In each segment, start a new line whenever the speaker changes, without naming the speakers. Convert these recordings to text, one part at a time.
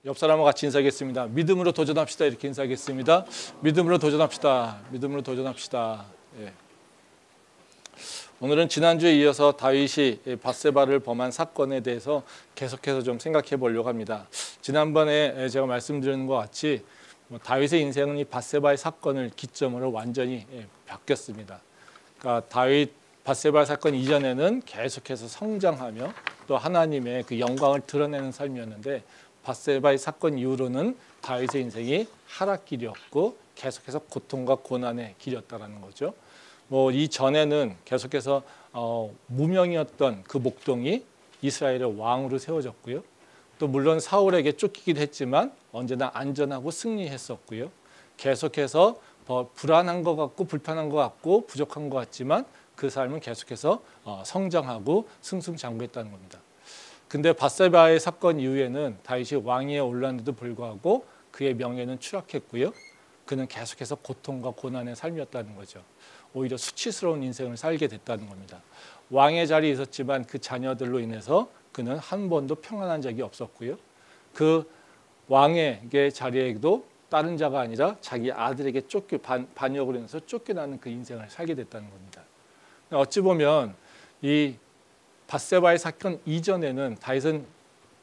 옆 사람과 같이 인사하겠습니다. 믿음으로 도전합시다. 이렇게 인사하겠습니다. 믿음으로 도전합시다. 믿음으로 도전합시다. 예. 오늘은 지난주에 이어서 다윗이 밧세바를 범한 사건에 대해서 계속해서 좀 생각해 보려고 합니다. 지난번에 제가 말씀드린 것 같이 다윗의 인생은 이 밧세바의 사건을 기점으로 완전히 바뀌었습니다. 그러니까 다윗 밧세바 사건 이전에는 계속해서 성장하며 또 하나님의 그 영광을 드러내는 삶이었는데 밧세바의 사건 이후로는 다윗의 인생이 하락길이었고 계속해서 고통과 고난의 길이었다라는 거죠. 이 전에는 계속해서 무명이었던 그 목동이 이스라엘의 왕으로 세워졌고요. 또 물론 사울에게 쫓기기도 했지만 언제나 안전하고 승리했었고요. 계속해서 불안한 것 같고 불편한 것 같고 부족한 것 같지만 그 삶은 계속해서 성장하고 승승장구했다는 겁니다. 근데 밧세바의 사건 이후에는 다윗이 왕위에 올랐는데도 불구하고 그의 명예는 추락했고요. 그는 계속해서 고통과 고난의 삶이었다는 거죠. 오히려 수치스러운 인생을 살게 됐다는 겁니다. 왕의 자리에 있었지만 그 자녀들로 인해서 그는 한 번도 평안한 적이 없었고요. 그 왕의 자리에도 다른 자가 아니라 자기 아들에게 반역으로 인해서 쫓겨나는 그 인생을 살게 됐다는 겁니다. 어찌 보면 이 밧세바의 사건 이전에는 다윗은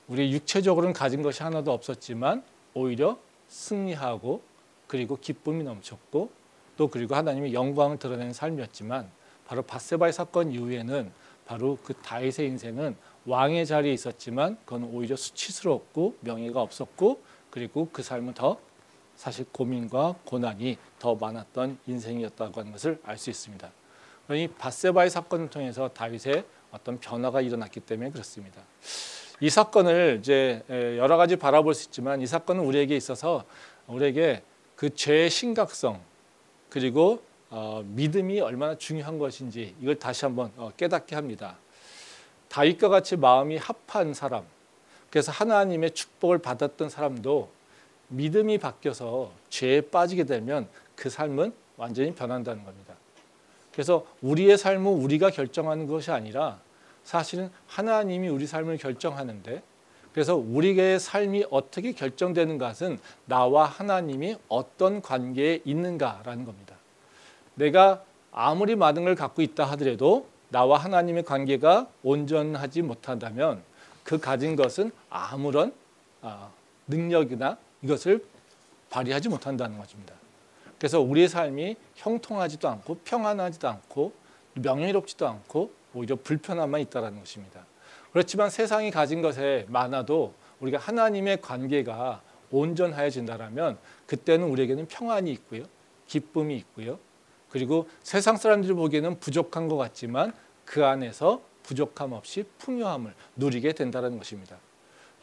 우리 육체적으로는 가진 것이 하나도 없었지만 오히려 승리하고 그리고 기쁨이 넘쳤고 또 그리고 하나님의 영광을 드러내는 삶이었지만 바로 밧세바의 사건 이후에는 바로 그 다윗의 인생은 왕의 자리에 있었지만 그건 오히려 수치스럽고 명예가 없었고 그리고 그 삶은 더 사실 고민과 고난이 더 많았던 인생이었다고 하는 것을 알 수 있습니다. 이 밧세바의 사건을 통해서 다윗의 어떤 변화가 일어났기 때문에 그렇습니다. 이 사건을 이제 여러 가지 바라볼 수 있지만 이 사건은 우리에게 있어서 우리에게 그 죄의 심각성 그리고 믿음이 얼마나 중요한 것인지 이걸 다시 한번 깨닫게 합니다. 다윗과 같이 마음이 합한 사람, 그래서 하나님의 축복을 받았던 사람도 믿음이 바뀌어서 죄에 빠지게 되면 그 삶은 완전히 변한다는 겁니다. 그래서 우리의 삶은 우리가 결정하는 것이 아니라 사실은 하나님이 우리 삶을 결정하는데 그래서 우리의 삶이 어떻게 결정되는 것은 나와 하나님이 어떤 관계에 있는가라는 겁니다. 내가 아무리 많은 걸 갖고 있다 하더라도 나와 하나님의 관계가 온전하지 못한다면 그 가진 것은 아무런 능력이나 이것을 발휘하지 못한다는 것입니다. 그래서 우리의 삶이 형통하지도 않고 평안하지도 않고 명예롭지도 않고 오히려 불편함만 있다는 것입니다. 그렇지만 세상이 가진 것에 많아도 우리가 하나님의 관계가 온전하여진다면 그때는 우리에게는 평안이 있고요. 기쁨이 있고요. 그리고 세상 사람들이 보기에는 부족한 것 같지만 그 안에서 부족함 없이 풍요함을 누리게 된다는 것입니다.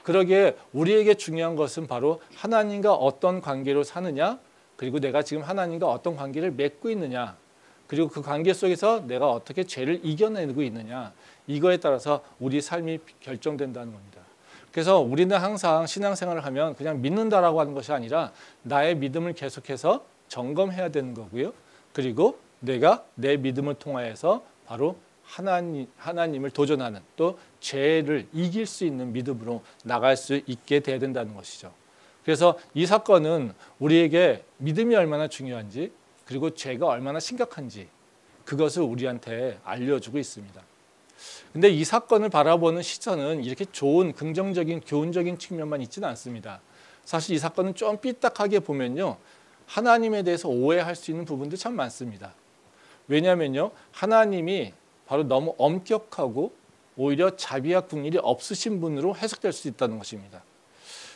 그러기에 우리에게 중요한 것은 바로 하나님과 어떤 관계로 사느냐 그리고 내가 지금 하나님과 어떤 관계를 맺고 있느냐 그리고 그 관계 속에서 내가 어떻게 죄를 이겨내고 있느냐 이거에 따라서 우리 삶이 결정된다는 겁니다. 그래서 우리는 항상 신앙생활을 하면 그냥 믿는다라고 하는 것이 아니라 나의 믿음을 계속해서 점검해야 되는 거고요. 그리고 내가 내 믿음을 통하여서 바로 하나님을 도전하는 또 죄를 이길 수 있는 믿음으로 나갈 수 있게 돼야 된다는 것이죠. 그래서 이 사건은 우리에게 믿음이 얼마나 중요한지 그리고 죄가 얼마나 심각한지 그것을 우리한테 알려주고 있습니다. 근데 이 사건을 바라보는 시선은 이렇게 좋은 긍정적인 교훈적인 측면만 있지는 않습니다. 사실 이 사건은 좀 삐딱하게 보면요. 하나님에 대해서 오해할 수 있는 부분도 참 많습니다. 왜냐하면요. 하나님이 바로 너무 엄격하고 오히려 자비와 긍휼이 없으신 분으로 해석될 수 있다는 것입니다.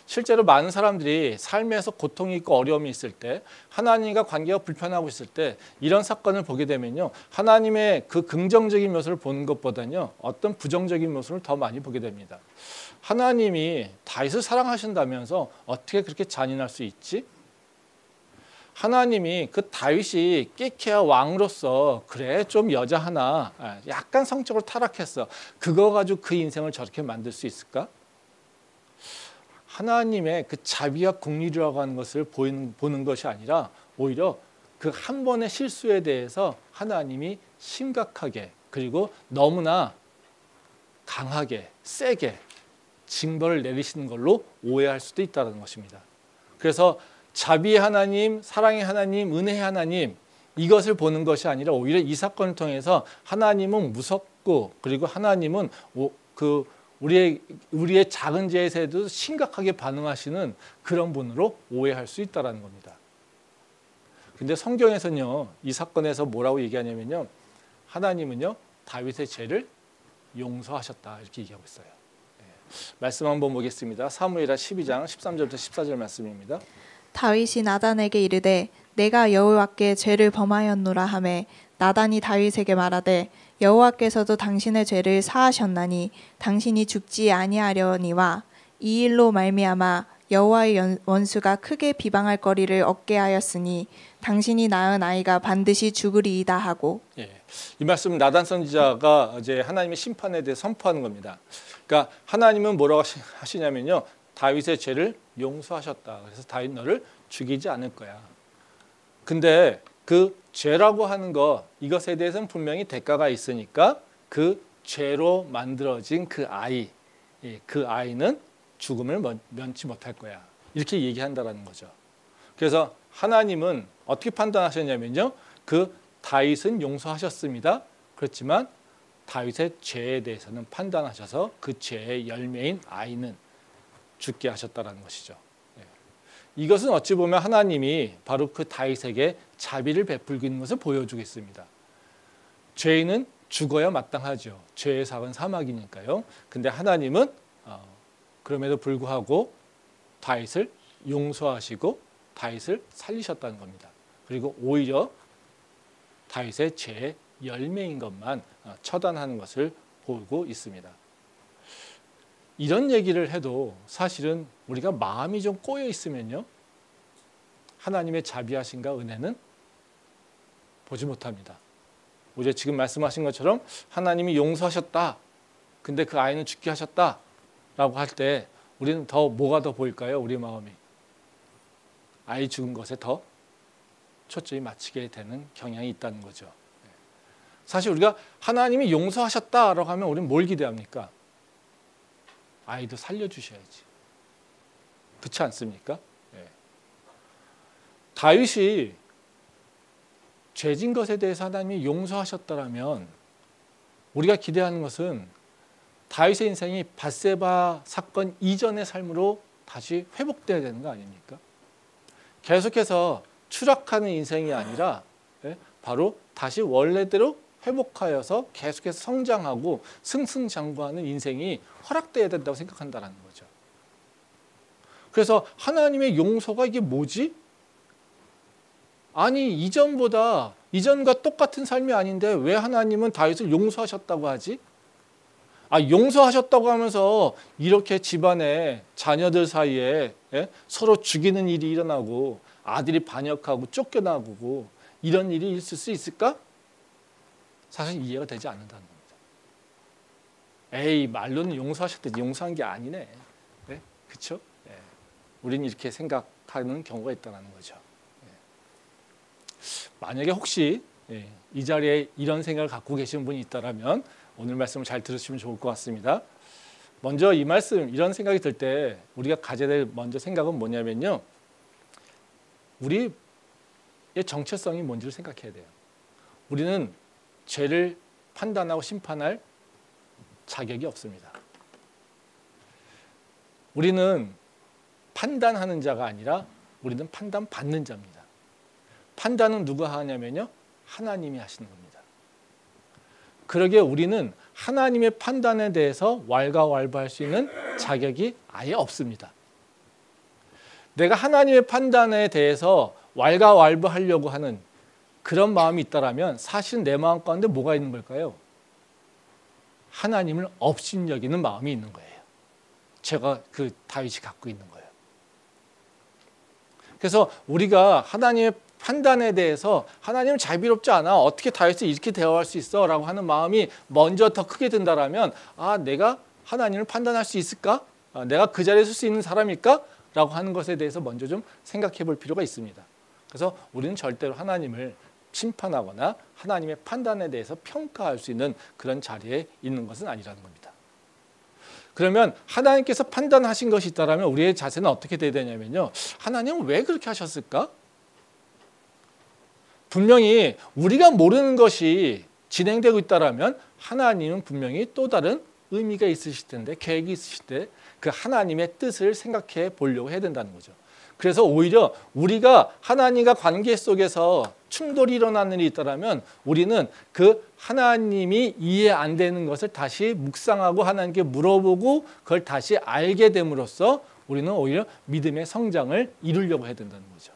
실제로 많은 사람들이 삶에서 고통이 있고 어려움이 있을 때 하나님과 관계가 불편하고 있을 때 이런 사건을 보게 되면요. 하나님의 그 긍정적인 모습을 보는 것보다는요. 어떤 부정적인 모습을 더 많이 보게 됩니다. 하나님이 다윗을 사랑하신다면서 어떻게 그렇게 잔인할 수 있지? 하나님이 그 다윗이 ቂ케야 왕으로서 그래 좀 여자 하나 약간 성적으로 타락했어. 그거 가지고 그 인생을 저렇게 만들 수 있을까? 하나님의 그 자비와 긍휼이라고 하는 것을 보는 것이 아니라 오히려 그 한 번의 실수에 대해서 하나님이 심각하게 그리고 너무나 강하게 세게 징벌을 내리시는 걸로 오해할 수도 있다는 것입니다. 그래서 자비의 하나님, 사랑의 하나님, 은혜의 하나님 이것을 보는 것이 아니라 오히려 이 사건을 통해서 하나님은 무섭고 그리고 하나님은 우리의 작은 죄에도 심각하게 반응하시는 그런 분으로 오해할 수 있다는 겁니다. 근데 성경에서는요, 이 사건에서 뭐라고 얘기하냐면요, 하나님은요 다윗의 죄를 용서하셨다 이렇게 얘기하고 있어요. 말씀 한번 보겠습니다. 사무엘하 12장 13절부터 14절 말씀입니다.
다윗이 나단에게 이르되 내가 여호와께 죄를 범하였노라 하매 나단이 다윗에게 말하되 여호와께서도 당신의 죄를 사하셨나니 당신이 죽지 아니하려니와 이 일로 말미암아 여호와의 원수가 크게 비방할 거리를 얻게 하였으니 당신이 낳은 아이가 반드시 죽으리이다 하고.
이 말씀 나단 선지자가 이제 하나님의 심판에 대해 선포하는 겁니다. 그러니까 하나님은 뭐라고 하시냐면요, 다윗의 죄를 용서하셨다. 그래서 다윗 너를 죽이지 않을 거야. 근데 그 죄라고 하는 것, 이것에 대해서는 분명히 대가가 있으니까 그 죄로 만들어진 그 아이, 그 아이는 죽음을 면치 못할 거야. 이렇게 얘기한다라는 거죠. 그래서 하나님은 어떻게 판단하셨냐면요, 그 다윗은 용서하셨습니다. 그렇지만 다윗의 죄에 대해서는 판단하셔서 그 죄의 열매인 아이는 죽게 하셨다라는 것이죠. 이것은 어찌 보면 하나님이 바로 그 다윗에게 자비를 베풀고 있는 것을 보여주고 있습니다. 죄인은 죽어야 마땅하죠. 죄의 삭은 사막이니까요. 근데 하나님은 그럼에도 불구하고 다윗을 용서하시고 다윗을 살리셨다는 겁니다. 그리고 오히려 다윗의 죄의 열매인 것만 처단하는 것을 보고 있습니다. 이런 얘기를 해도 사실은 우리가 마음이 좀 꼬여 있으면요, 하나님의 자비하심과 은혜는 보지 못합니다. 우리가 지금 말씀하신 것처럼 하나님이 용서하셨다, 근데 그 아이는 죽게 하셨다 라고 할 때 우리는 더 뭐가 더 보일까요? 우리 마음이 아이 죽은 것에 더 초점이 맞추게 되는 경향이 있다는 거죠. 사실 우리가 하나님이 용서하셨다라고 하면 우리는 뭘 기대합니까? 아이도 살려주셔야지. 그렇지 않습니까? 다윗이 죄진 것에 대해서 하나님이 용서하셨다라면 우리가 기대하는 것은 다윗의 인생이 밧세바 사건 이전의 삶으로 다시 회복돼야 되는 거 아닙니까? 계속해서 추락하는 인생이 아니라 바로 다시 원래대로 회복하여서 계속해서 성장하고 승승장구하는 인생이 허락돼야 된다고 생각한다는 거죠. 그래서 하나님의 용서가 이게 뭐지? 아니 이전과 똑같은 삶이 아닌데 왜 하나님은 다윗을 용서하셨다고 하지? 용서하셨다고 하면서 이렇게 집안에 자녀들 사이에 서로 죽이는 일이 일어나고 아들이 반역하고 쫓겨나고 이런 일이 있을 수 있을까? 사실 이해가 되지 않는다는 겁니다. 에이, 말로는 용서하셨더니 용서한 게 아니네. 그렇죠? 우리는 이렇게 생각하는 경우가 있다는 거죠. 만약에 혹시 이 자리에 이런 생각을 갖고 계신 분이 있다면 오늘 말씀을 잘 들으시면 좋을 것 같습니다. 먼저 이 말씀, 이런 생각이 들 때 우리가 가져야 될 먼저 생각은 뭐냐면요, 우리의 정체성이 뭔지를 생각해야 돼요. 우리는 죄를 판단하고 심판할 자격이 없습니다. 우리는 판단하는 자가 아니라 우리는 판단받는 자입니다. 판단은 누가 하냐면요, 하나님이 하시는 겁니다. 그러기에 우리는 하나님의 판단에 대해서 왈가왈부할 수 있는 자격이 아예 없습니다. 내가 하나님의 판단에 대해서 왈가왈부하려고 하는 그런 마음이 있다라면 사실 내 마음 가운데 뭐가 있는 걸까요? 하나님을 업신여기는 마음이 있는 거예요. 제가 그 다윗이 갖고 있는 거예요. 그래서 우리가 하나님의 판단에 대해서 하나님은 자비롭지 않아, 어떻게 다윗을 이렇게 대화할 수 있어? 라고 하는 마음이 먼저 더 크게 든다라면 내가 하나님을 판단할 수 있을까? 내가 그 자리에 설 수 있는 사람일까? 라고 하는 것에 대해서 먼저 좀 생각해 볼 필요가 있습니다. 그래서 우리는 절대로 하나님을 심판하거나 하나님의 판단에 대해서 평가할 수 있는 그런 자리에 있는 것은 아니라는 겁니다. 그러면 하나님께서 판단하신 것이 있다면 우리의 자세는 어떻게 돼야 되냐면요. 하나님은 왜 그렇게 하셨을까? 분명히 우리가 모르는 것이 진행되고 있다면 하나님은 분명히 또 다른 의미가 있으실 텐데, 계획이 있으실 때 그 하나님의 뜻을 생각해 보려고 해야 된다는 거죠. 그래서 오히려 우리가 하나님과 관계 속에서 충돌이 일어나는 일이 있다면 우리는 그 하나님이 이해 안 되는 것을 다시 묵상하고 하나님께 물어보고 그걸 다시 알게 됨으로써 우리는 오히려 믿음의 성장을 이루려고 해야 된다는 거죠.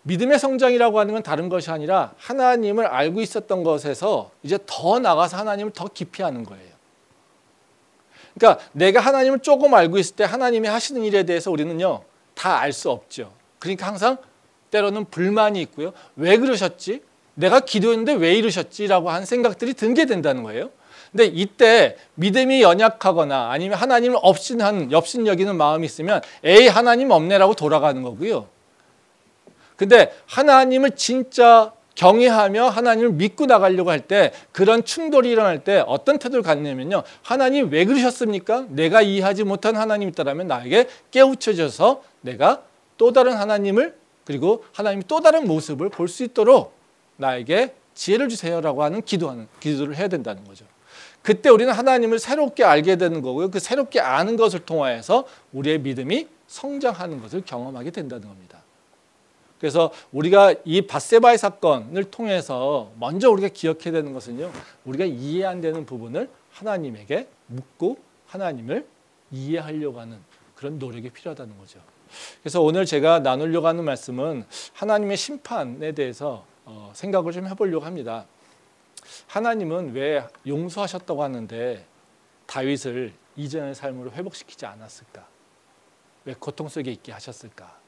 믿음의 성장이라고 하는 건 다른 것이 아니라 하나님을 알고 있었던 것에서 이제 더 나가서 하나님을 더 깊이 아는 거예요. 그러니까 내가 하나님을 조금 알고 있을 때 하나님이 하시는 일에 대해서 우리는요 다 알 수 없죠. 그러니까 항상 때로는 불만이 있고요. 왜 그러셨지? 내가 기도했는데 왜 이러셨지?라고 하는 생각들이 들게 된다는 거예요. 근데 이때 믿음이 연약하거나 아니면 하나님을 업신여기는 마음이 있으면 에이 하나님 없네라고 돌아가는 거고요. 근데 하나님을 진짜 경외하며 하나님을 믿고 나가려고 할 때 그런 충돌이 일어날 때 어떤 태도를 갖냐면요. 하나님 왜 그러셨습니까? 내가 이해하지 못한 하나님이 있다면 나에게 깨우쳐져서 내가 또 다른 하나님을 그리고 하나님의 또 다른 모습을 볼 수 있도록 나에게 지혜를 주세요라고 하는 기도를 해야 된다는 거죠. 그때 우리는 하나님을 새롭게 알게 되는 거고요. 그 새롭게 아는 것을 통하여서 우리의 믿음이 성장하는 것을 경험하게 된다는 겁니다. 그래서 우리가 이 밧세바의 사건을 통해서 먼저 우리가 기억해야 되는 것은요. 우리가 이해 안 되는 부분을 하나님에게 묻고 하나님을 이해하려고 하는 그런 노력이 필요하다는 거죠. 그래서 오늘 제가 나누려고 하는 말씀은 하나님의 심판에 대해서 생각을 좀 해보려고 합니다. 하나님은 왜 용서하셨다고 하는데 다윗을 이전의 삶으로 회복시키지 않았을까? 왜 고통 속에 있게 하셨을까?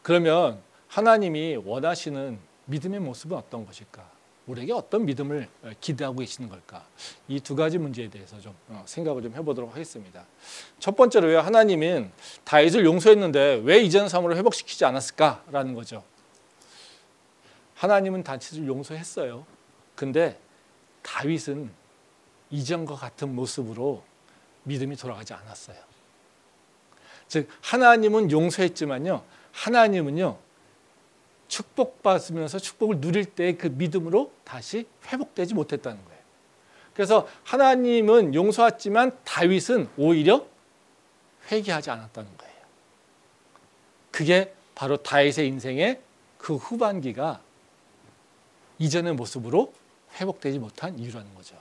그러면 하나님이 원하시는 믿음의 모습은 어떤 것일까? 우리에게 어떤 믿음을 기대하고 계시는 걸까? 이 두 가지 문제에 대해서 좀 생각을 좀 해보도록 하겠습니다. 첫 번째로요, 하나님은 다윗을 용서했는데 왜 이전 삶으로 회복시키지 않았을까라는 거죠. 하나님은 다윗을 용서했어요. 근데 다윗은 이전과 같은 모습으로 믿음이 돌아가지 않았어요. 즉 하나님은 용서했지만요. 하나님은요. 축복받으면서 축복을 누릴 때의 그 믿음으로 다시 회복되지 못했다는 거예요. 그래서 하나님은 용서했지만 다윗은 오히려 회개하지 않았다는 거예요. 그게 바로 다윗의 인생의 그 후반기가 이전의 모습으로 회복되지 못한 이유라는 거죠.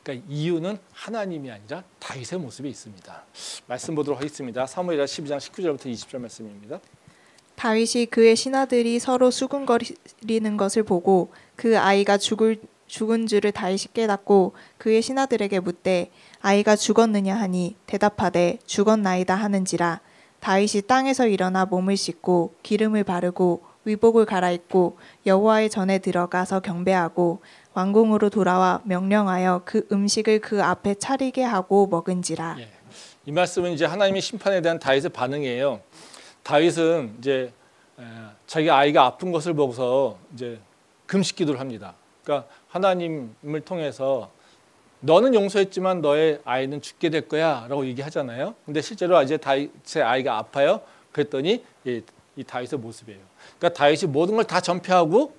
그러니까 이유는 하나님이 아니라 다윗의 모습에 있습니다. 말씀 보도록 하겠습니다. 사무엘하 12장 19절부터 20절 말씀입니다.
다윗이 그의 신하들이 서로 수군거리는 것을 보고 그 아이가 죽은 줄을 다윗이 깨닫고 그의 신하들에게 묻되 아이가 죽었느냐 하니 대답하되 죽었나이다 하는지라. 다윗이 땅에서 일어나 몸을 씻고 기름을 바르고 위복을 갈아입고 여호와의 전에 들어가서 경배하고 왕궁으로 돌아와 명령하여 그 음식을 그 앞에 차리게 하고 먹은지라.
예, 이 말씀은 이제 하나님의 심판에 대한 다윗의 반응이에요. 다윗은 이제 자기 아이가 아픈 것을 보고서 이제 금식기도를 합니다. 그러니까 하나님을 통해서 너는 용서했지만 너의 아이는 죽게 될 거야라고 얘기하잖아요. 근데 실제로 이제 다윗의 아이가 아파요. 그랬더니 이 다윗의 모습이에요. 그러니까 다윗이 모든 걸 다 전폐하고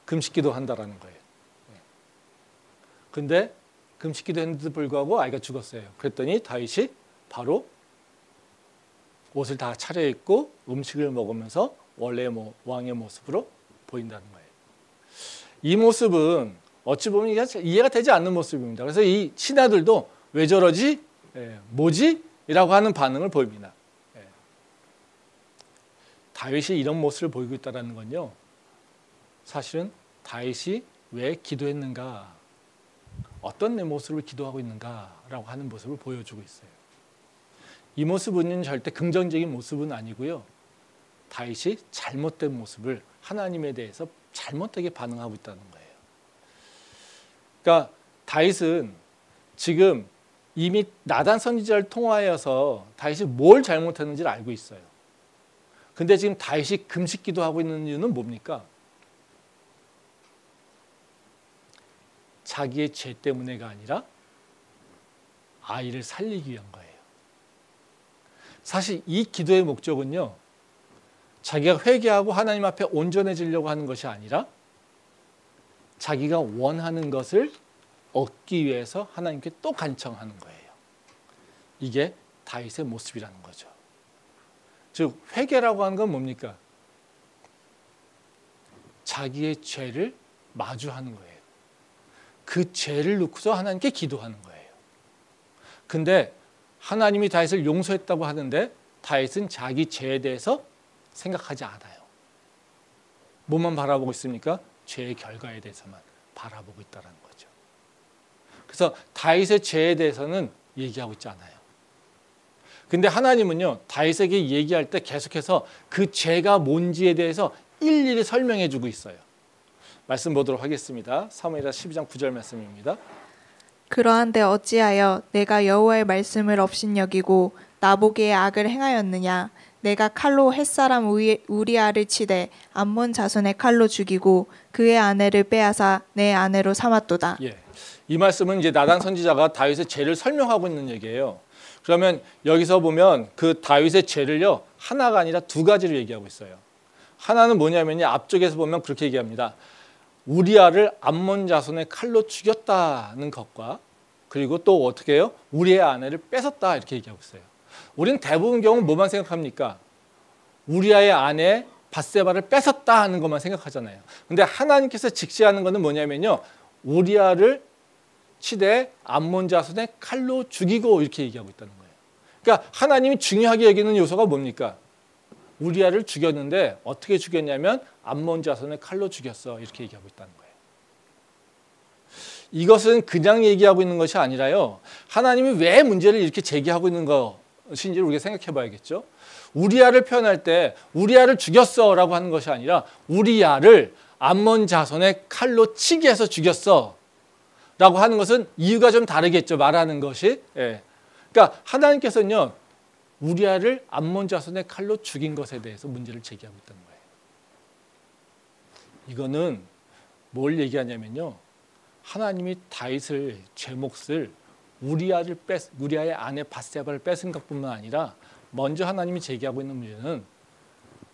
금식기도 한다라는 거예요. 근데 금식기도 했는데도 불구하고 아이가 죽었어요. 그랬더니 다윗이 바로 옷을 다 차려입고 음식을 먹으면서 원래 왕의 모습으로 보인다는 거예요. 이 모습은 어찌 보면 이해가 되지 않는 모습입니다. 그래서 이 신하들도 왜 저러지? 뭐지? 이라고 하는 반응을 보입니다. 다윗이 이런 모습을 보이고 있다는 건요. 사실은 다윗이 왜 기도했는가? 어떤 내 모습을 기도하고 있는가라고 하는 모습을 보여주고 있어요. 이 모습은 절대 긍정적인 모습은 아니고요. 다윗이 잘못된 모습을 하나님에 대해서 잘못되게 반응하고 있다는 거예요. 그러니까 다윗은 지금 이미 나단 선지자를 통하여서 다윗이 뭘 잘못했는지를 알고 있어요. 근데 지금 다윗이 금식 기도하고 있는 이유는 뭡니까? 자기의 죄 때문에가 아니라 아이를 살리기 위한 거예요. 사실 이 기도의 목적은요, 자기가 회개하고 하나님 앞에 온전해지려고 하는 것이 아니라 자기가 원하는 것을 얻기 위해서 하나님께 또 간청하는 거예요. 이게 다윗의 모습이라는 거죠. 즉 회개라고 하는 건 뭡니까? 자기의 죄를 마주하는 거예요. 그 죄를 놓고서 하나님께 기도하는 거예요. 근데 하나님이 다윗을 용서했다고 하는데 다윗은 자기 죄에 대해서 생각하지 않아요. 뭐만 바라보고 있습니까? 죄의 결과에 대해서만 바라보고 있다는 거죠. 그래서 다윗의 죄에 대해서는 얘기하고 있지 않아요. 근데 하나님은요, 다윗에게 얘기할 때 계속해서 그 죄가 뭔지에 대해서 일일이 설명해 주고 있어요. 말씀 보도록 하겠습니다. 사무엘하 12장 9절 말씀입니다.
그러한데 어찌하여 내가 여호와의 말씀을 업신여기고 나보기에 악을 행하였느냐? 내가 칼로 햇사람 우리아를 치되 암몬 자손의 칼로 죽이고 그의 아내를 빼앗아 내 아내로 삼았도다.
예, 이 말씀은 이제 나단 선지자가 다윗의 죄를 설명하고 있는 얘기예요. 그러면 여기서 보면 그 다윗의 죄를요, 하나가 아니라 두 가지로 얘기하고 있어요. 하나는 뭐냐면요, 앞쪽에서 보면 그렇게 얘기합니다. 우리아를 암몬 자손의 칼로 죽였다는 것과, 그리고 또 어떻게 해요? 우리의 아내를 뺏었다, 이렇게 얘기하고 있어요. 우리는 대부분 경우 뭐만 생각합니까? 우리아의 아내 밧세바를 뺏었다 하는 것만 생각하잖아요. 근데 하나님께서 직시하는 것은 뭐냐면요, 우리아를 치되 암몬 자손의 칼로 죽이고, 이렇게 얘기하고 있다는 거예요. 그러니까 하나님이 중요하게 여기는 요소가 뭡니까? 우리아를 죽였는데 어떻게 죽였냐면 암몬 자손의 칼로 죽였어, 이렇게 얘기하고 있다는 거예요. 이것은 그냥 얘기하고 있는 것이 아니라요, 하나님이 왜 문제를 이렇게 제기하고 있는 것인지를 우리가 생각해 봐야겠죠. 우리아를 표현할 때 우리아를 죽였어 라고 하는 것이 아니라 우리아를 암몬 자손의 칼로 치게 해서 죽였어 라고 하는 것은 이유가 좀 다르겠죠, 말하는 것이. 예. 그러니까 하나님께서는요, 우리아를 암몬 자손의 칼로 죽인 것에 대해서 문제를 제기하고 있다는 거예요. 이거는 뭘 얘기하냐면요, 하나님이 다윗을, 죄 몫을 우리아의 아내 밧세바를 뺏은 것뿐만 아니라 먼저 하나님이 제기하고 있는 문제는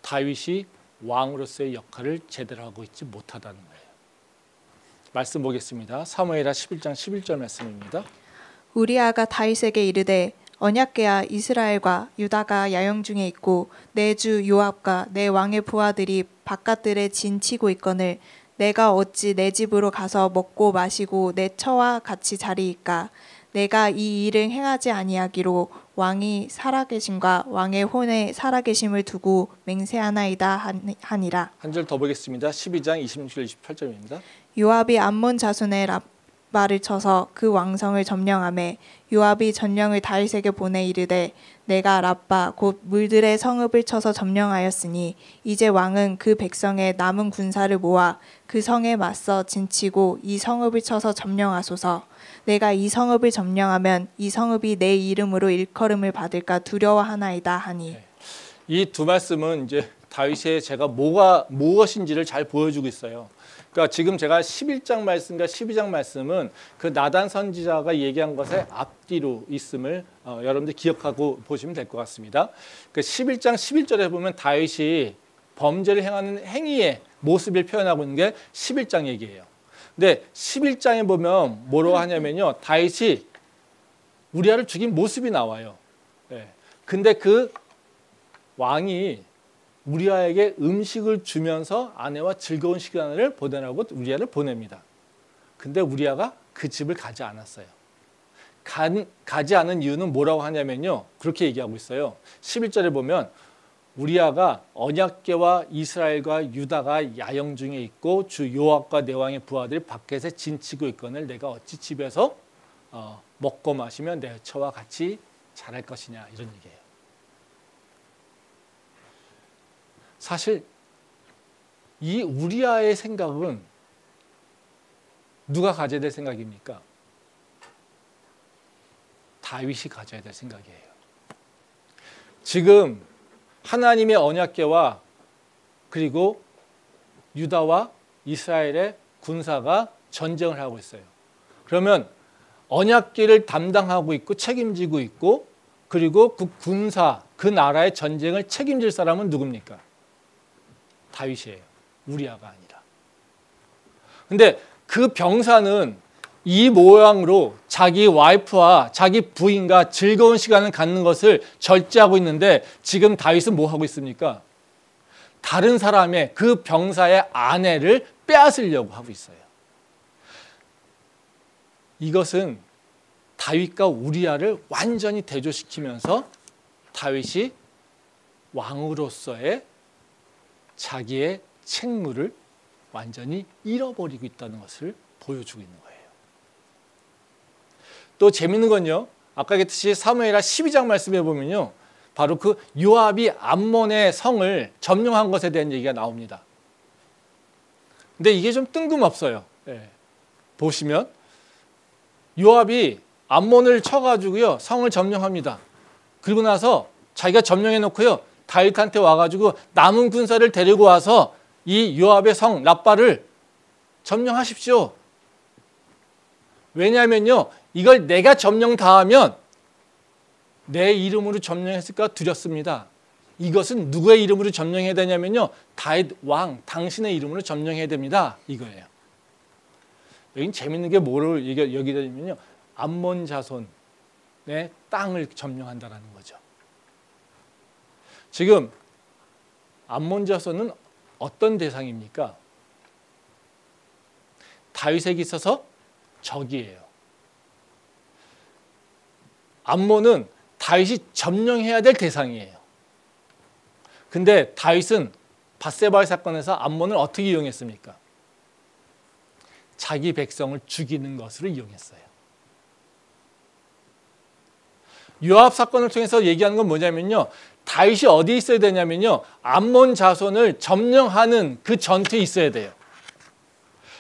다윗이 왕으로서의 역할을 제대로 하고 있지 못하다는 거예요. 말씀 보겠습니다. 사무엘하 11장 11절 말씀입니다.
우리아가 다윗에게 이르되 언약궤야 이스라엘과 유다가 야영 중에 있고 내 주 요압과 내 왕의 부하들이 바깥들에 진치고 있거늘 내가 어찌 내 집으로 가서 먹고 마시고 내 처와 같이 자리이까? 내가 이 일을 행하지 아니하기로 왕이 살아계심과 왕의 혼에 살아계심을 두고 맹세하나이다 하니라.
한 절 더 보겠습니다. 12장 26절 28절입니다.
요압이 암몬 자손의 랍바를 쳐서 그 왕성을 점령하매 요압이 전령을 다윗에게 보내 이르되 내가 랍바 곧 물들의 성읍을 쳐서 점령하였으니 이제 왕은 그 백성의 남은 군사를 모아 그 성에 맞서 진치고 이 성읍을 쳐서 점령하소서. 내가 이 성읍을 점령하면 이 성읍이 내 이름으로 일컬음을 받을까 두려워하나이다 하니.
네. 이 두 말씀은 이제 다윗의 죄가 무엇인지를 잘 보여주고 있어요. 그러니까 지금 제가 11장 말씀과 12장 말씀은 그 나단 선지자가 얘기한 것의 앞뒤로 있음을 여러분들 기억하고 보시면 될 것 같습니다. 그 11장 11절에 보면 다윗이 범죄를 행하는 행위의 모습을 표현하고 있는 게 11장 얘기예요. 근데 11장에 보면 뭐라고 하냐면요, 다윗이 우리아를 죽인 모습이 나와요. 네. 근데 그 왕이 우리아에게 음식을 주면서 아내와 즐거운 시간을 보내라고 우리아를 보냅니다. 근데 우리아가 그 집을 가지 않았어요. 가지 않은 이유는 뭐라고 하냐면요, 그렇게 얘기하고 있어요. 11절에 보면 우리아가 언약궤와 이스라엘과 유다가 야영 중에 있고 주 요압과 내 왕의 부하들이 밖에서 진치고 있거늘 내가 어찌 집에서 먹고 마시면 내 처와 같이 자랄 것이냐, 이런 얘기예요. 사실 이 우리아의 생각은 누가 가져야 될 생각입니까? 다윗이 가져야 될 생각이에요. 지금 하나님의 언약궤와 그리고 유다와 이스라엘의 군사가 전쟁을 하고 있어요. 그러면 언약궤를 담당하고 있고 책임지고 있고 그리고 그 군사, 그 나라의 전쟁을 책임질 사람은 누굽니까? 다윗이에요. 우리아가 아니라. 근데 그 병사는 이 모양으로 자기 와이프와 자기 부인과 즐거운 시간을 갖는 것을 절제하고 있는데 지금 다윗은 뭐 하고 있습니까? 다른 사람의 그 병사의 아내를 빼앗으려고 하고 있어요. 이것은 다윗과 우리아를 완전히 대조시키면서 다윗이 왕으로서의 자기의 책무를 완전히 잃어버리고 있다는 것을 보여주고 있는 거예요. 또 재밌는 건요. 아까 얘기했듯이 사무엘하 12장 말씀해 보면요. 바로 그 요압이 암몬의 성을 점령한 것에 대한 얘기가 나옵니다. 근데 이게 좀 뜬금없어요. 예. 보시면 요압이 암몬을 쳐가지고요. 성을 점령합니다. 그리고 나서 자기가 점령해 놓고요. 다윗한테 와가지고 남은 군사를 데리고 와서 이 요압의 성 랍바를 점령하십시오. 왜냐하면요. 이걸 내가 점령 다 하면 내 이름으로 점령했을까 두렵습니다. 이것은 누구의 이름으로 점령해야 되냐면요. 다윗 왕 당신의 이름으로 점령해야 됩니다. 이거예요. 여긴 재밌는 게 뭐를 여기냐면요. 암몬 자손의 땅을 점령한다라는 거죠. 지금 암몬 자손은 어떤 대상입니까? 다윗에게 있어서 적이에요. 암몬은 다윗이 점령해야 될 대상이에요. 근데 다윗은 밧세바의 사건에서 암몬을 어떻게 이용했습니까? 자기 백성을 죽이는 것으로 이용했어요. 요압 사건을 통해서 얘기하는 건 뭐냐면요. 다윗이 어디에 있어야 되냐면요. 암몬 자손을 점령하는 그 전투에 있어야 돼요.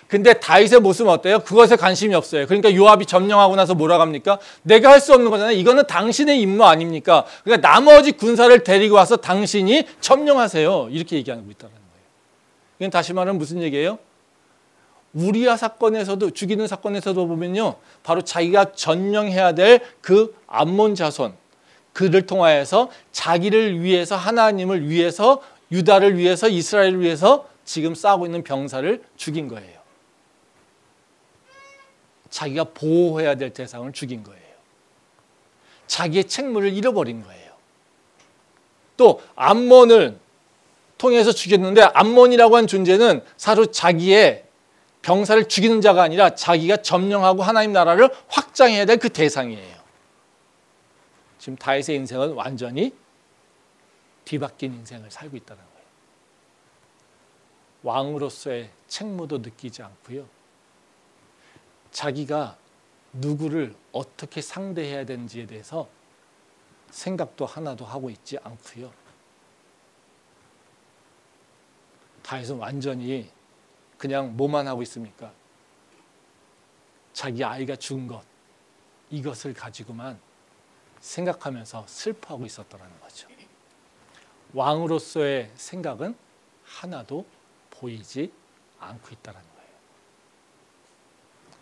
근데 다윗의 모습은 어때요? 그것에 관심이 없어요. 그러니까 요압이 점령하고 나서 뭐라고 합니까? 내가 할 수 없는 거잖아요. 이거는 당신의 임무 아닙니까? 그러니까 나머지 군사를 데리고 와서 당신이 점령하세요. 이렇게 얘기하고 있다는 거예요. 이건 다시 말하면 무슨 얘기예요? 우리아 사건에서도 죽이는 사건에서도 보면요. 바로 자기가 점령해야 될 그 암몬 자손 그를 통하여서 자기를 위해서 하나님을 위해서 유다를 위해서 이스라엘을 위해서 지금 싸우고 있는 병사를 죽인 거예요. 자기가 보호해야 될 대상을 죽인 거예요. 자기의 책무를 잃어버린 거예요. 또 암몬을 통해서 죽였는데 암몬이라고 한 존재는 사실 자기의 병사를 죽이는 자가 아니라 자기가 점령하고 하나님 나라를 확장해야 될 그 대상이에요. 지금 다윗의 인생은 완전히 뒤바뀐 인생을 살고 있다는 거예요. 왕으로서의 책무도 느끼지 않고요. 자기가 누구를 어떻게 상대해야 되는지에 대해서 생각도 하나도 하고 있지 않고요. 다윗은 완전히 그냥 뭐만 하고 있습니까? 자기 아이가 죽은 것, 이것을 가지고만 생각하면서 슬퍼하고 있었더라는 거죠. 왕으로서의 생각은 하나도 보이지 않고 있다는 거예요.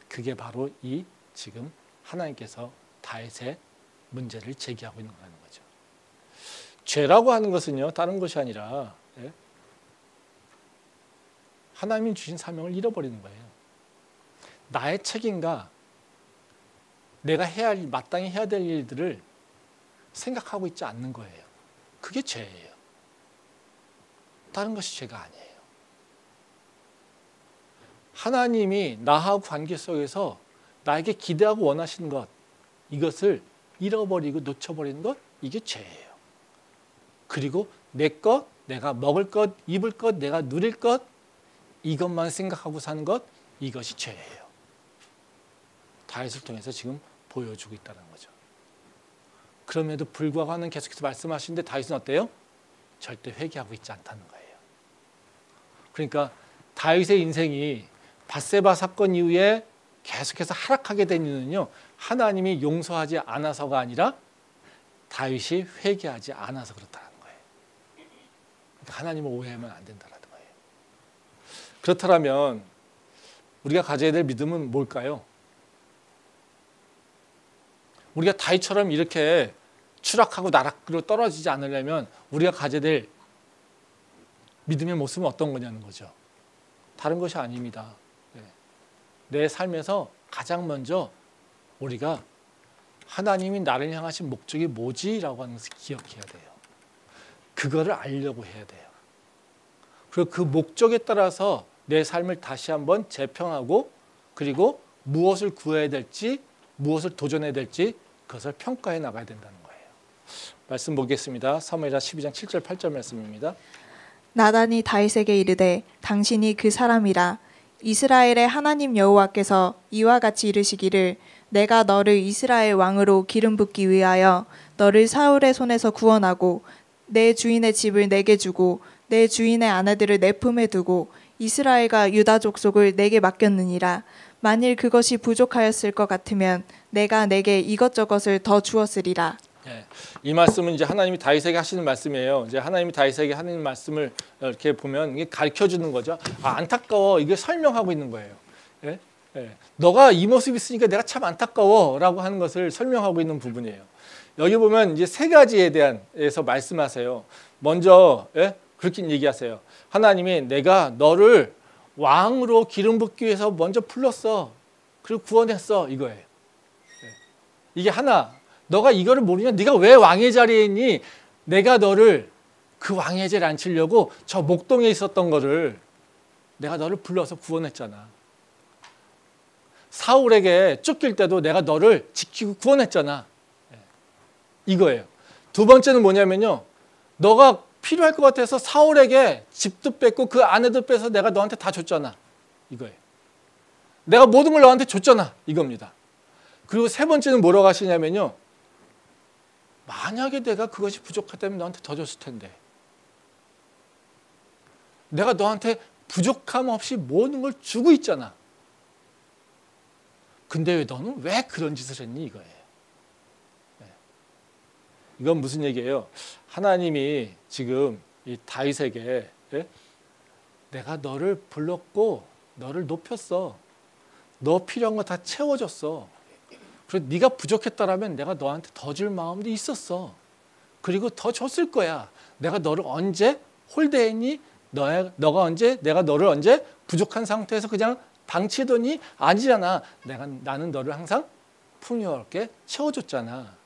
그게 바로 이 지금 하나님께서 다윗의 문제를 제기하고 있는 거라는 거죠. 죄라고 하는 것은요, 다른 것이 아니라 하나님이 주신 사명을 잃어버리는 거예요. 나의 책임과 내가 마땅히 해야 될 일들을 생각하고 있지 않는 거예요. 그게 죄예요. 다른 것이 죄가 아니에요. 하나님이 나하고 관계 속에서 나에게 기대하고 원하시는 것, 이것을 잃어버리고 놓쳐버리는 것, 이게 죄예요. 그리고 내 것, 내가 먹을 것, 입을 것, 내가 누릴 것, 이것만 생각하고 사는 것, 이것이 죄예요. 다윗을 통해서 지금 보여주고 있다는 거죠. 그럼에도 불구하고 하는 계속해서 말씀하시는데 다윗은 어때요? 절대 회개하고 있지 않다는 거예요. 그러니까 다윗의 인생이 밧세바 사건 이후에 계속해서 하락하게 된 이유는요, 하나님이 용서하지 않아서가 아니라 다윗이 회개하지 않아서 그렇다는 거예요. 그러니까 하나님을 오해하면 안 된다는 거예요. 그렇다면 우리가 가져야 될 믿음은 뭘까요? 우리가 다윗처럼 이렇게 추락하고 나락으로 떨어지지 않으려면 우리가 가져야 될 믿음의 모습은 어떤 거냐는 거죠. 다른 것이 아닙니다. 내 삶에서 가장 먼저 우리가 하나님이 나를 향하신 목적이 뭐지라고 하는 것을 기억해야 돼요. 그거를 알려고 해야 돼요. 그리고 그 목적에 따라서 내 삶을 다시 한번 재평하고 그리고 무엇을 구해야 될지 무엇을 도전해야 될지 그것을 평가해 나가야 된다는 거예요. 말씀 보겠습니다. 사무엘하 12장 7절 8절 말씀입니다.
나단이 다윗에게 이르되 당신이 그 사람이라. 이스라엘의 하나님 여호와께서 이와 같이 이르시기를 내가 너를 이스라엘 왕으로 기름 붓기 위하여 너를 사울의 손에서 구원하고 내 주인의 집을 내게 주고 내 주인의 아내들을 내 품에 두고 이스라엘과 유다 족속을 내게 맡겼느니라. 만일 그것이 부족하였을 것 같으면 내가 내게 이것저것을 더 주었으리라.
이 말씀은 이제 하나님이 다윗에게 하시는 말씀이에요. 이제 하나님이 다윗에게 하는 말씀을 이렇게 보면 이게 가르쳐 주는 거죠. 안타까워. 이게 설명하고 있는 거예요. 너가 이 모습이 있으니까 내가 참 안타까워라고 하는 것을 설명하고 있는 부분이에요. 여기 보면 이제 세 가지에 대해서 말씀하세요. 먼저 그렇게 얘기하세요. 하나님이 내가 너를 왕으로 기름 붓기 위해서 먼저 불렀어. 그리고 구원했어. 이거예요. 이게 하나. 너가 이거를 모르냐? 네가 왜 왕의 자리에 있니? 내가 너를 그 왕의 자리에 앉히려고 저 목동에 있었던 거를 내가 너를 불러서 구원했잖아. 사울에게 쫓길 때도 내가 너를 지키고 구원했잖아. 이거예요. 두 번째는 뭐냐면요. 너가 필요할 것 같아서 사울에게 집도 뺏고 그 아내도 빼서 내가 너한테 다 줬잖아. 이거예요. 내가 모든 걸 너한테 줬잖아. 이겁니다. 그리고 세 번째는 뭐라고 하시냐면요. 만약에 내가 그것이 부족하다면 너한테 더 줬을 텐데. 내가 너한테 부족함 없이 모든 걸 주고 있잖아. 근데 왜 너는 왜 그런 짓을 했니? 이거예요. 이건 무슨 얘기예요? 하나님이 지금 이 다윗에게 내가 너를 불렀고 너를 높였어. 너 필요한 거 다 채워줬어. 그리고 네가 부족했다라면 내가 너한테 더 줄 마음도 있었어. 그리고 더 줬을 거야. 내가 너를 언제 홀대했니? 내가 너를 언제 부족한 상태에서 그냥 방치더니 아니잖아. 나는 너를 항상 풍요롭게 채워줬잖아.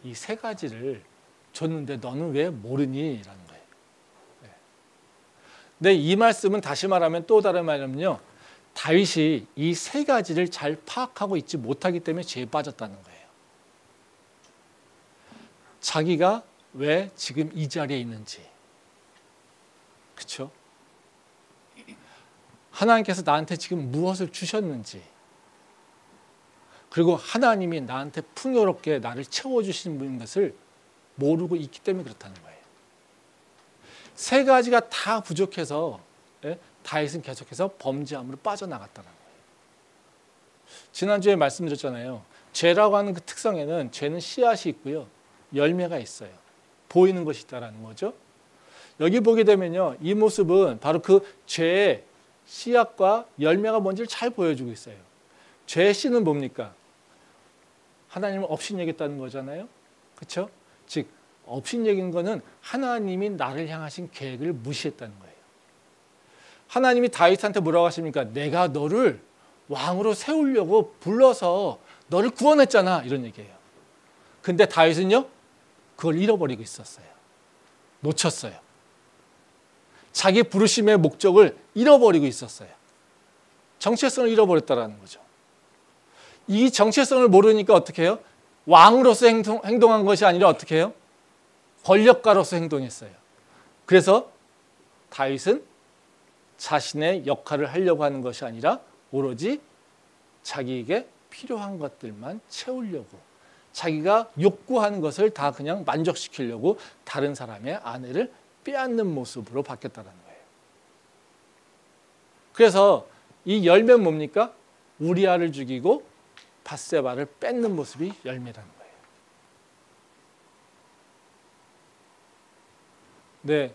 이 세 가지를 줬는데 너는 왜 모르니? 라는 거예요. 근데 이 말씀은 다시 말하면 또 다른 말이면요. 다윗이 이 세 가지를 잘 파악하고 있지 못하기 때문에 죄에 빠졌다는 거예요. 자기가 왜 지금 이 자리에 있는지. 그렇죠? 하나님께서 나한테 지금 무엇을 주셨는지. 그리고 하나님이 나한테 풍요롭게 나를 채워주시는 분인 것을 모르고 있기 때문에 그렇다는 거예요. 세 가지가 다 부족해서 다윗은 계속해서 범죄함으로 빠져나갔다는 거예요. 지난주에 말씀드렸잖아요. 죄라고 하는 그 특성에는 죄는 씨앗이 있고요. 열매가 있어요. 보이는 것이 있다는 거죠. 여기 보게 되면요. 이 모습은 바로 그 죄의 씨앗과 열매가 뭔지를 잘 보여주고 있어요. 죄의 씨는 뭡니까? 하나님을 업신여겼다는 거잖아요. 그렇죠? 즉 업신여긴 거는 하나님이 나를 향하신 계획을 무시했다는 거예요. 하나님이 다윗한테 뭐라고 하십니까? 내가 너를 왕으로 세우려고 불러서 너를 구원했잖아. 이런 얘기예요. 근데 다윗은요. 그걸 잃어버리고 있었어요. 놓쳤어요. 자기 부르심의 목적을 잃어버리고 있었어요. 정체성을 잃어버렸다는 거죠. 이 정체성을 모르니까 어떻게 해요? 왕으로서 행동한 것이 아니라 어떻게 해요? 권력가로서 행동했어요. 그래서 다윗은 자신의 역할을 하려고 하는 것이 아니라 오로지 자기에게 필요한 것들만 채우려고 자기가 욕구하는 것을 다 그냥 만족시키려고 다른 사람의 아내를 빼앗는 모습으로 바뀌었다는 거예요. 그래서 이 열매는 뭡니까? 우리아를 죽이고 밧세바를 뺏는 모습이 열매라는 거예요. 네,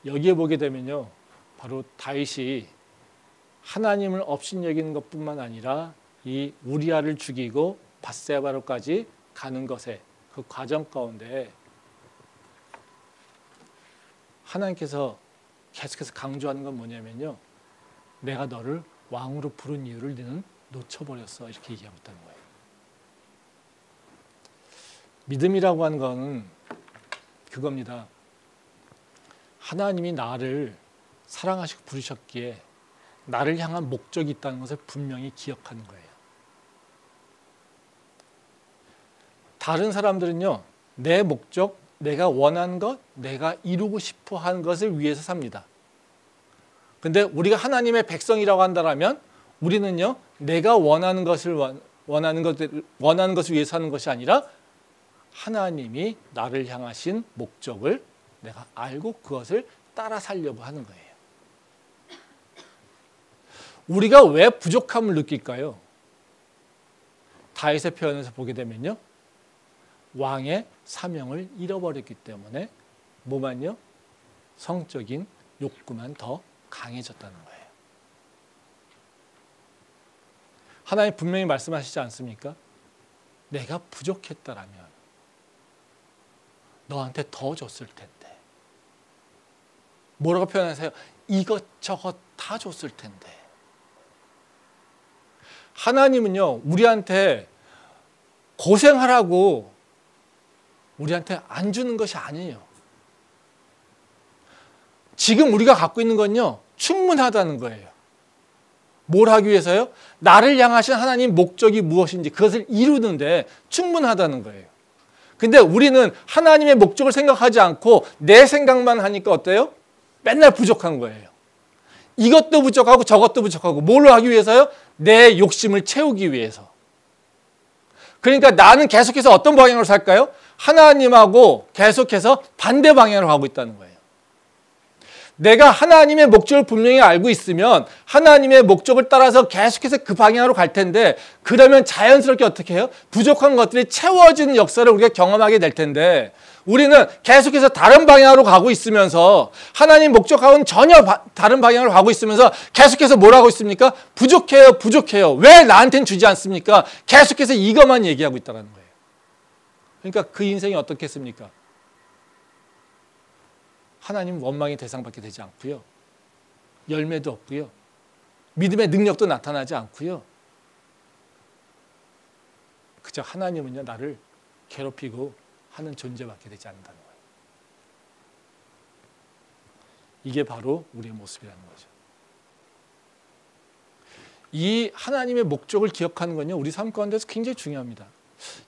여기에 보게 되면요. 바로 다윗이 하나님을 업신여기는 것뿐만 아니라 이 우리아를 죽이고 밧세바로까지 가는 것에 그 과정 가운데 하나님께서 계속해서 강조하는 건 뭐냐면요. 내가 너를 왕으로 부른 이유를 너는 놓쳐버렸어. 이렇게 얘기하고 있다는 거예요. 믿음이라고 하는 거는 그겁니다. 하나님이 나를 사랑하시고 부르셨기에 나를 향한 목적이 있다는 것을 분명히 기억하는 거예요. 다른 사람들은요. 내 목적, 내가 원하는 것, 내가 이루고 싶어 하는 것을 위해서 삽니다. 근데 우리가 하나님의 백성이라고 한다면 우리는요. 내가 원하는 것을 위해서 하는 것이 아니라 하나님이 나를 향하신 목적을 내가 알고 그것을 따라 살려고 하는 거예요. 우리가 왜 부족함을 느낄까요? 다윗의 표현에서 보게 되면요. 왕의 사명을 잃어버렸기 때문에 뭐만요? 성적인 욕구만 더 강해졌다는 거예요. 하나님 분명히 말씀하시지 않습니까? 내가 부족했다라면 너한테 더 줬을 텐데. 뭐라고 표현하세요? 이것저것 다 줬을 텐데. 하나님은요, 우리한테 고생하라고 우리한테 안 주는 것이 아니에요. 지금 우리가 갖고 있는 건요, 충분하다는 거예요. 뭘 하기 위해서요? 나를 향하신 하나님 목적이 무엇인지 그것을 이루는데 충분하다는 거예요. 근데 우리는 하나님의 목적을 생각하지 않고 내 생각만 하니까 어때요? 맨날 부족한 거예요. 이것도 부족하고 저것도 부족하고 뭘로 하기 위해서요? 내 욕심을 채우기 위해서. 그러니까 나는 계속해서 어떤 방향으로 살까요? 하나님하고 계속해서 반대 방향으로 가고 있다는 거예요. 내가 하나님의 목적을 분명히 알고 있으면 하나님의 목적을 따라서 계속해서 그 방향으로 갈 텐데 그러면 자연스럽게 어떻게 해요? 부족한 것들이 채워지는 역사를 우리가 경험하게 될 텐데 우리는 계속해서 다른 방향으로 가고 있으면서 하나님 목적하고는 전혀 다른 방향으로 가고 있으면서 계속해서 뭘 하고 있습니까? 부족해요, 부족해요. 왜 나한테는 주지 않습니까? 계속해서 이것만 얘기하고 있다는 거예요. 그러니까 그 인생이 어떻겠습니까? 하나님 원망의 대상밖에 되지 않고요. 열매도 없고요. 믿음의 능력도 나타나지 않고요. 그저 하나님은요, 나를 괴롭히고 하는 존재밖에 되지 않는다는 거예요. 이게 바로 우리의 모습이라는 거죠. 이 하나님의 목적을 기억하는 건요, 우리 삶 가운데서 굉장히 중요합니다.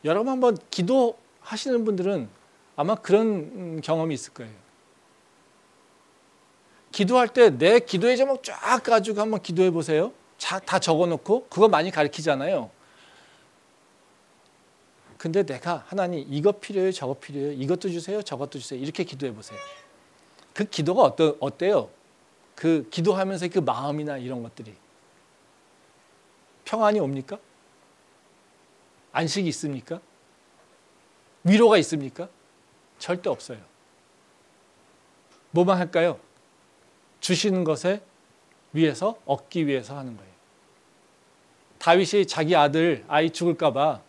여러분 한번 기도하시는 분들은 아마 그런 경험이 있을 거예요. 기도할 때 내 기도의 제목 쫙 가지고 한번 기도해 보세요. 다 적어놓고 그거 많이 가르치잖아요. 근데 내가 하나님 이거 필요해요, 저거 필요해요, 이것도 주세요, 저것도 주세요 이렇게 기도해 보세요. 그 기도가 어때요? 그 기도하면서 그 마음이나 이런 것들이 평안이 옵니까? 안식이 있습니까? 위로가 있습니까? 절대 없어요. 뭐만 할까요? 주시는 것에 위해서 얻기 위해서 하는 거예요. 다윗이 자기 아이 죽을까 봐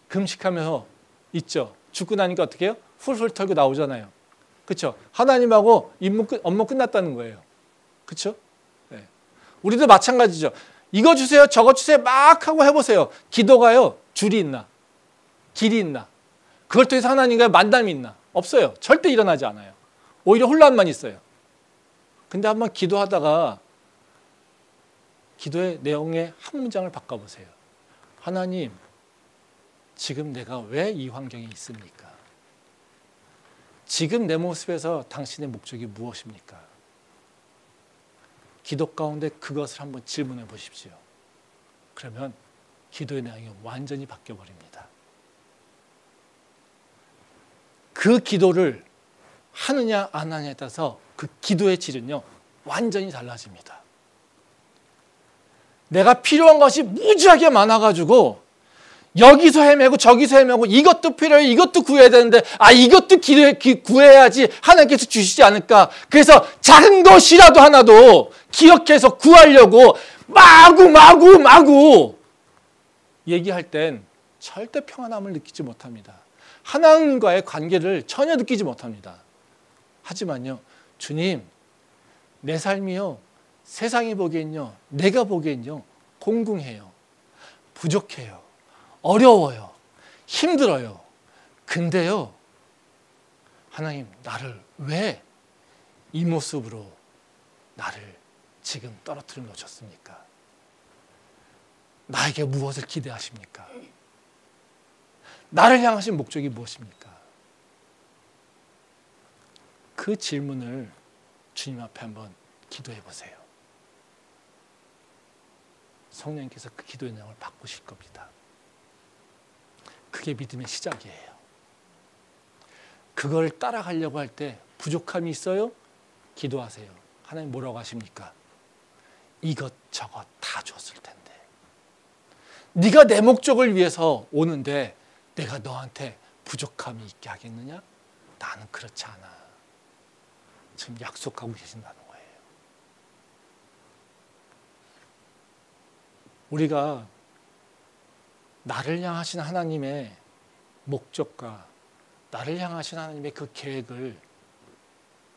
금식하면서 있죠. 죽고 나니까 어떻게 해요? 훌훌 털고 나오잖아요. 그렇죠? 하나님하고 업무 끝났다는 거예요. 그렇죠? 네. 우리도 마찬가지죠. 이거 주세요, 저거 주세요 막 하고 해보세요. 기도가요, 줄이 있나? 길이 있나? 그걸 통해서 하나님과의 만남이 있나? 없어요. 절대 일어나지 않아요. 오히려 혼란만 있어요. 근데 한번 기도하다가 기도의 내용의 한 문장을 바꿔보세요. 하나님, 지금 내가 왜 이 환경에 있습니까? 지금 내 모습에서 당신의 목적이 무엇입니까? 기도 가운데 그것을 한번 질문해 보십시오. 그러면 기도의 내용이 완전히 바뀌어버립니다. 그 기도를 하느냐 안 하느냐에 따라서 그 기도의 질은요 완전히 달라집니다. 내가 필요한 것이 무지하게 많아가지고 여기서 헤매고 저기서 헤매고 이것도 필요해, 이것도 구해야 되는데 이것도 구해야지 하나님께서 주시지 않을까. 그래서 작은 것이라도 하나도 기억해서 구하려고 마구 얘기할 땐 절대 평안함을 느끼지 못합니다. 하나님과의 관계를 전혀 느끼지 못합니다. 하지만요, 주님, 내 삶이요, 세상이 보기엔요, 내가 보기엔요, 공궁해요. 부족해요. 어려워요. 힘들어요. 근데요, 하나님, 나를 왜 이 모습으로 나를 지금 떨어뜨려 놓으셨습니까? 나에게 무엇을 기대하십니까? 나를 향하신 목적이 무엇입니까? 그 질문을 주님 앞에 한번 기도해 보세요. 성령님께서 그 기도의 내용을 바꾸실 겁니다. 그게 믿음의 시작이에요. 그걸 따라가려고 할 때 부족함이 있어요? 기도하세요. 하나님 뭐라고 하십니까? 이것저것 다 줬을 텐데. 네가 내 목적을 위해서 오는데 내가 너한테 부족함이 있게 하겠느냐? 나는 그렇지 않아. 지금 약속하고 계신다는 거예요. 우리가 나를 향하신 하나님의 목적과 나를 향하신 하나님의 그 계획을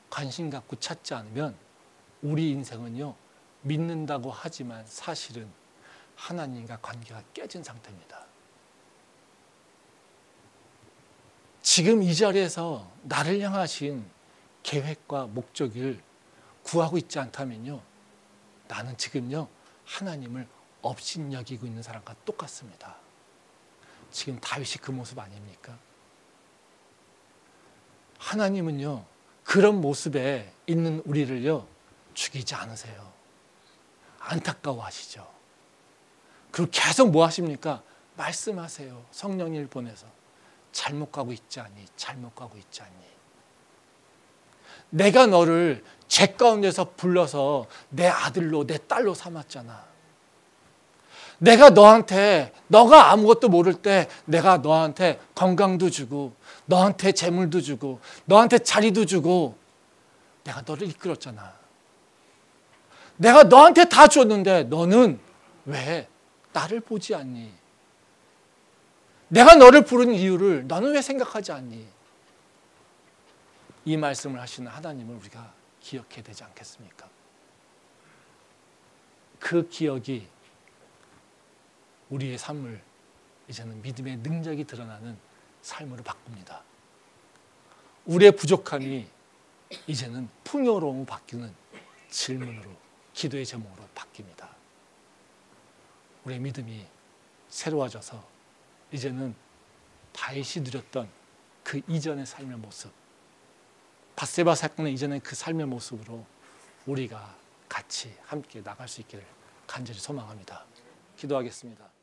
관심 갖고 찾지 않으면 우리 인생은요, 믿는다고 하지만 사실은 하나님과 관계가 깨진 상태입니다. 지금 이 자리에서 나를 향하신 계획과 목적을 구하고 있지 않다면요, 나는 지금요, 하나님을 업신여기고 있는 사람과 똑같습니다. 지금 다윗이 그 모습 아닙니까? 하나님은요, 그런 모습에 있는 우리를요, 죽이지 않으세요. 안타까워하시죠. 그리고 계속 뭐 하십니까? 말씀하세요. 성령님을 보내서. 잘못 가고 있지 않니? 잘못 가고 있지 않니? 내가 너를 죄 가운데서 불러서 내 아들로 내 딸로 삼았잖아. 내가 너한테, 너가 아무것도 모를 때 내가 너한테 건강도 주고 너한테 재물도 주고 너한테 자리도 주고 내가 너를 이끌었잖아. 내가 너한테 다 줬는데 너는 왜 나를 보지 않니? 내가 너를 부른 이유를 너는 왜 생각하지 않니? 이 말씀을 하시는 하나님을 우리가 기억해야 되지 않겠습니까? 그 기억이 우리의 삶을 이제는 믿음의 능력이 드러나는 삶으로 바꿉니다. 우리의 부족함이 이제는 풍요로움으로 바뀌는 질문으로, 기도의 제목으로 바뀝니다. 우리의 믿음이 새로워져서 이제는 다윗이 누렸던 그 이전의 삶의 모습, 밧세바 사건의 이전의 그 삶의 모습으로 우리가 같이 함께 나갈 수 있기를 간절히 소망합니다. 기도하겠습니다.